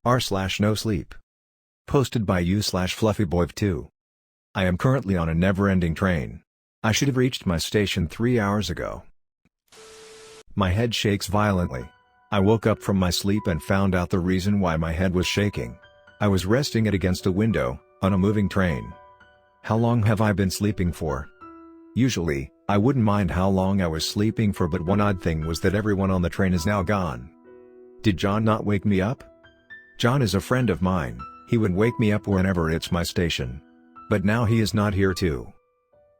r/Nosleep. Posted by you/fluffyboy2. I am currently on a never-ending train. I should have reached my station 3 hours ago. My head shakes violently. I woke up from my sleep and found out the reason why my head was shaking. I was resting it against a window, on a moving train. How long have I been sleeping for? Usually, I wouldn't mind how long I was sleeping for, but one odd thing was that everyone on the train is now gone. Did John not wake me up? John is a friend of mine. He would wake me up whenever it's my station. But now he is not here too.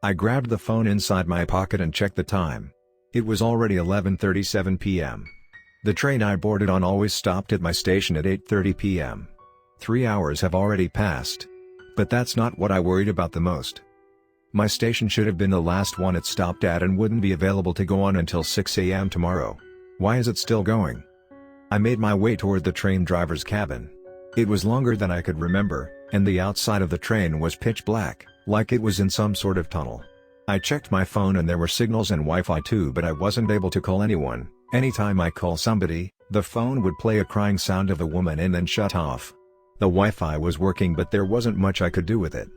I grabbed the phone inside my pocket and checked the time. It was already 11:37 p.m. The train I boarded on always stopped at my station at 8:30 p.m. 3 hours have already passed. But that's not what I worried about the most. My station should have been the last one it stopped at and wouldn't be available to go on until 6 a.m. tomorrow. Why is it still going? I made my way toward the train driver's cabin. It was longer than I could remember, and the outside of the train was pitch black, like it was in some sort of tunnel. I checked my phone and there were signals and Wi-Fi too, but I wasn't able to call anyone. Anytime I call somebody, the phone would play a crying sound of a woman and then shut off. The Wi-Fi was working, but there wasn't much I could do with it.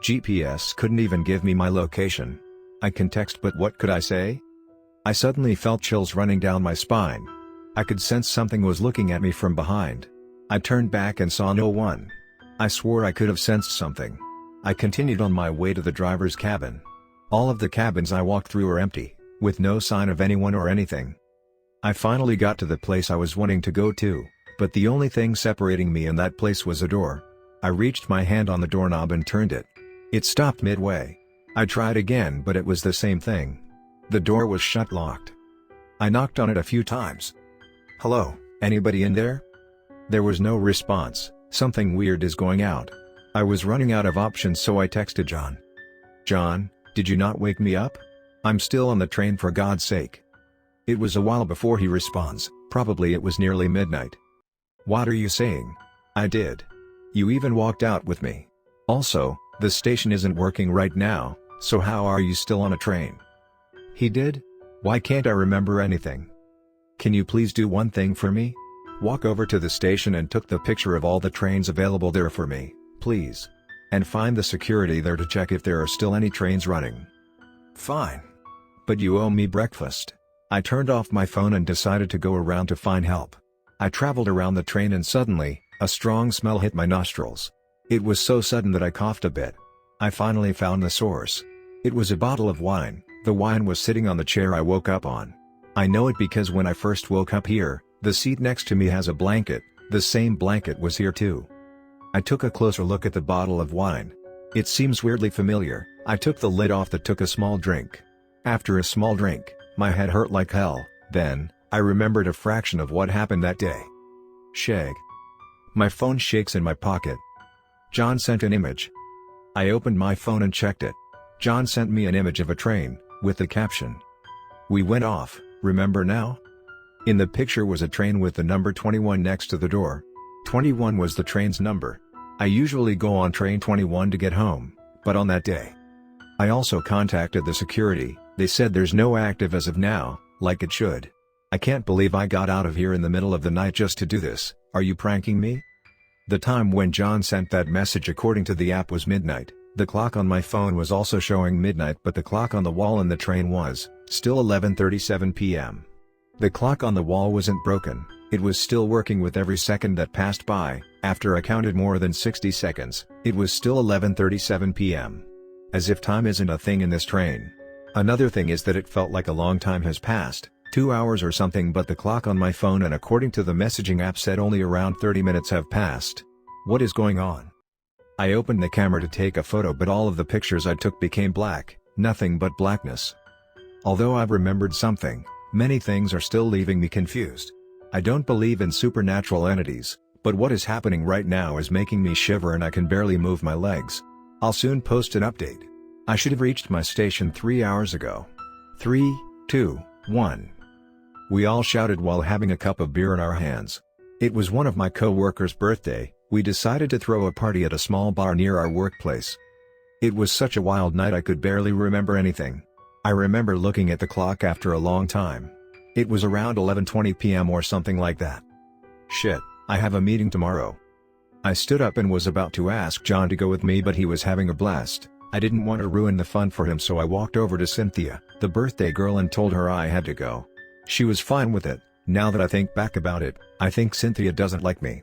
GPS couldn't even give me my location. I can text, but what could I say? I suddenly felt chills running down my spine. I could sense something was looking at me from behind. I turned back and saw no one. I swore I could have sensed something. I continued on my way to the driver's cabin. All of the cabins I walked through were empty, with no sign of anyone or anything. I finally got to the place I was wanting to go to, but the only thing separating me and that place was a door. I reached my hand on the doorknob and turned it. It stopped midway. I tried again, but it was the same thing. The door was shut locked. I knocked on it a few times. "Hello, anybody in there?" There was no response. Something weird is going out. I was running out of options, so I texted John. "John, did you not wake me up? I'm still on the train, for God's sake." It was a while before he responds. Probably it was nearly midnight. "What are you saying?" "I did. You even walked out with me. Also, the station isn't working right now, so how are you still on a train?" "He did? Why can't I remember anything?" "Can you please do one thing for me? Walk over to the station and took the picture of all the trains available there for me, please. And find the security there to check if there are still any trains running." "Fine. But you owe me breakfast." I turned off my phone and decided to go around to find help. I traveled around the train and suddenly, a strong smell hit my nostrils. It was so sudden that I coughed a bit. I finally found the source. It was a bottle of wine. The wine was sitting on the chair I woke up on. I know it because when I first woke up here, the seat next to me has a blanket. The same blanket was here too. I took a closer look at the bottle of wine. It seems weirdly familiar. I took the lid off and took a small drink. After a small drink, my head hurt like hell. Then, I remembered a fraction of what happened that day. Shake. My phone shakes in my pocket. John sent an image. I opened my phone and checked it. John sent me an image of a train, with the caption, "We went off, remember now?" In the picture was a train with the number 21 next to the door. 21 was the train's number. I usually go on train 21 to get home, but on that day. I also contacted the security. They said there's no active as of now, like it should. I can't believe I got out of here in the middle of the night just to do this. Are you pranking me? The time when John sent that message according to the app was midnight. The clock on my phone was also showing midnight, but the clock on the wall in the train was still 11:37 p.m. The clock on the wall wasn't broken. It was still working with every second that passed by. After I counted more than 60 seconds, it was still 11:37 p.m. As if time isn't a thing in this train. Another thing is that it felt like a long time has passed, 2 hours or something, but the clock on my phone and according to the messaging app said only around 30 minutes have passed. What is going on? I opened the camera to take a photo, but all of the pictures I took became black, nothing but blackness. Although I've remembered something, many things are still leaving me confused. I don't believe in supernatural entities, but what is happening right now is making me shiver and I can barely move my legs. I'll soon post an update. I should have reached my station 3 hours ago. 3, 2, 1. We all shouted while having a cup of beer in our hands. It was one of my co-workers' birthday. We decided to throw a party at a small bar near our workplace. It was such a wild night I could barely remember anything. I remember looking at the clock after a long time. It was around 11:20 p.m. or something like that. Shit, I have a meeting tomorrow. I stood up and was about to ask John to go with me, but he was having a blast. I didn't want to ruin the fun for him, so I walked over to Cynthia, the birthday girl, and told her I had to go. She was fine with it. Now that I think back about it, I think Cynthia doesn't like me.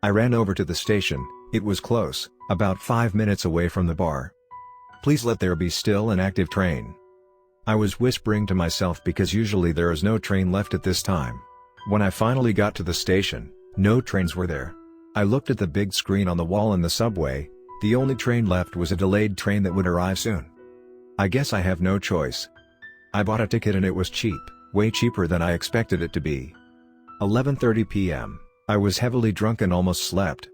I ran over to the station. It was close, about 5 minutes away from the bar. Please let there be still an active train. I was whispering to myself because usually there is no train left at this time. When I finally got to the station, no trains were there. I looked at the big screen on the wall in the subway. The only train left was a delayed train that would arrive soon. I guess I have no choice. I bought a ticket and it was cheap, way cheaper than I expected it to be. 11:30 p.m. I was heavily drunk and almost slept.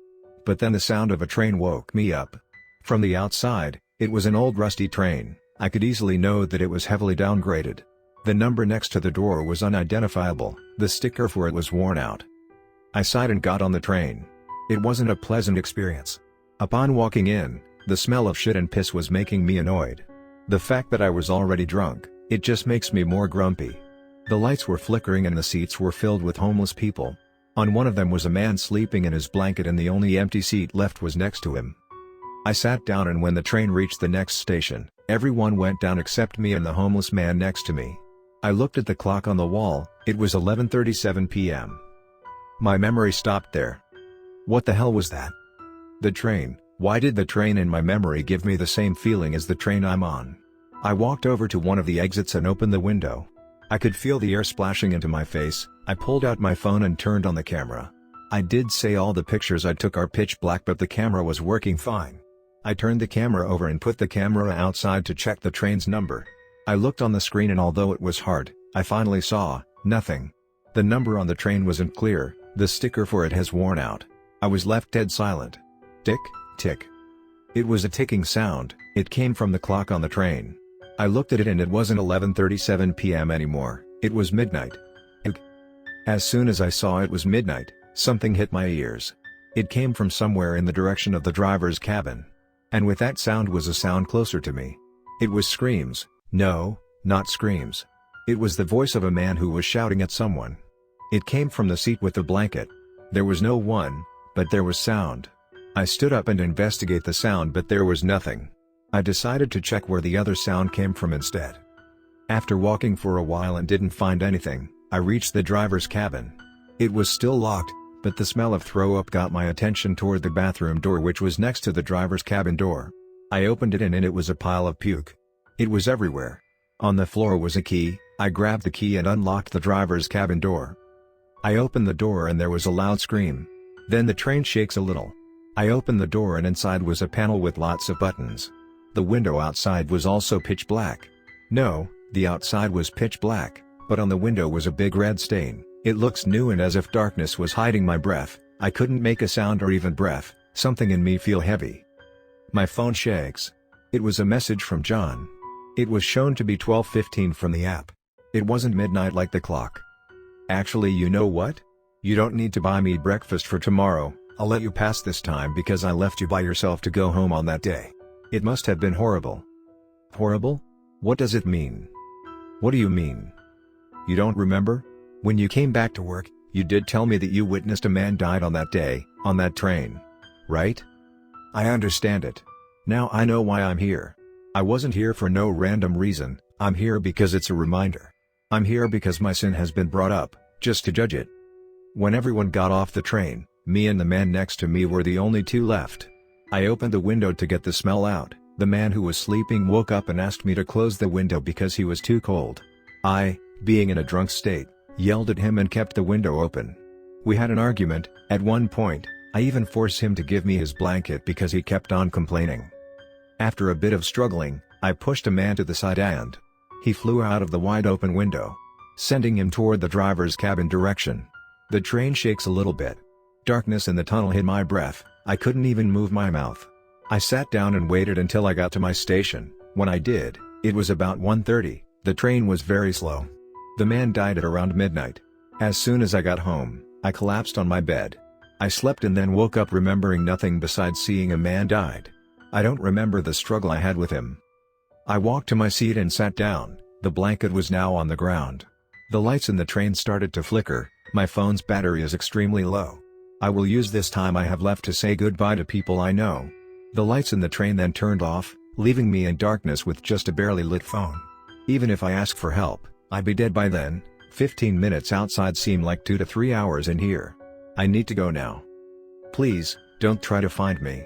But then the sound of a train woke me up. From the outside, it was an old rusty train. I could easily know that it was heavily downgraded. The number next to the door was unidentifiable, the sticker for it was worn out. I sighed and got on the train. It wasn't a pleasant experience. Upon walking in, the smell of shit and piss was making me annoyed. The fact that I was already drunk, it just makes me more grumpy. The lights were flickering and the seats were filled with homeless people. On one of them was a man sleeping in his blanket and the only empty seat left was next to him. I sat down, and when the train reached the next station, everyone went down except me and the homeless man next to me. I looked at the clock on the wall. It was 11:37 p.m. My memory stopped there. What the hell was that? The train. Why did the train in my memory give me the same feeling as the train I'm on? I walked over to one of the exits and opened the window. I could feel the air splashing into my face. I pulled out my phone and turned on the camera. I did say all the pictures I took are pitch black, but the camera was working fine. I turned the camera over and put the camera outside to check the train's number. I looked on the screen, and although it was hard, I finally saw nothing. The number on the train wasn't clear. The sticker for it has worn out. I was left dead silent. Tick, tick. It was a ticking sound. It came from the clock on the train. I looked at it and it wasn't 11:37 p.m. anymore, it was midnight. As soon as I saw it was midnight, something hit my ears. It came from somewhere in the direction of the driver's cabin. And with that sound was a sound closer to me. It was screams. No, not screams. It was the voice of a man who was shouting at someone. It came from the seat with the blanket. There was no one, but there was sound. I stood up and investigate the sound, but there was nothing. I decided to check where the other sound came from instead. After walking for a while and didn't find anything, I reached the driver's cabin. It was still locked, but the smell of throw-up got my attention toward the bathroom door, which was next to the driver's cabin door. I opened it and in it was a pile of puke. It was everywhere. On the floor was a key. I grabbed the key and unlocked the driver's cabin door. I opened the door and there was a loud scream. Then the train shakes a little. I opened the door and inside was a panel with lots of buttons. The window outside was also pitch black. No, the outside was pitch black, but on the window was a big red stain. It looks new, and as if darkness was hiding my breath. I couldn't make a sound or even breath. Something in me feel heavy. My phone shakes. It was a message from John. It was shown to be 12:15 from the app. It wasn't midnight like the clock. Actually, you know what? You don't need to buy me breakfast for tomorrow. I'll let you pass this time because I left you by yourself to go home on that day. It must have been horrible. Horrible? What does it mean? What do you mean? You don't remember? When you came back to work, you did tell me that you witnessed a man died on that day, on that train. Right? I understand it. Now I know why I'm here. I wasn't here for no random reason. I'm here because it's a reminder. I'm here because my sin has been brought up, just to judge it. When everyone got off the train, me and the man next to me were the only two left. I opened the window to get the smell out. The man who was sleeping woke up and asked me to close the window because he was too cold. I, being in a drunk state, yelled at him and kept the window open. We had an argument. At one point, I even forced him to give me his blanket because he kept on complaining. After a bit of struggling, I pushed a man to the side and he flew out of the wide open window, sending him toward the driver's cabin direction. The train shakes a little bit. Darkness in the tunnel hid my breath. I couldn't even move my mouth. I sat down and waited until I got to my station. When I did, it was about 1:30. The train was very slow. The man died at around midnight. As soon as I got home, I collapsed on my bed. I slept and then woke up remembering nothing besides seeing a man died. I don't remember the struggle I had with him. I walked to my seat and sat down. The blanket was now on the ground. The lights in the train started to flicker. My phone's battery is extremely low. I will use this time I have left to say goodbye to people I know. The lights in the train then turned off, leaving me in darkness with just a barely lit phone. Even if I ask for help, I'd be dead by then. 15 minutes outside seem like 2 to 3 hours in here. I need to go now. Please, don't try to find me.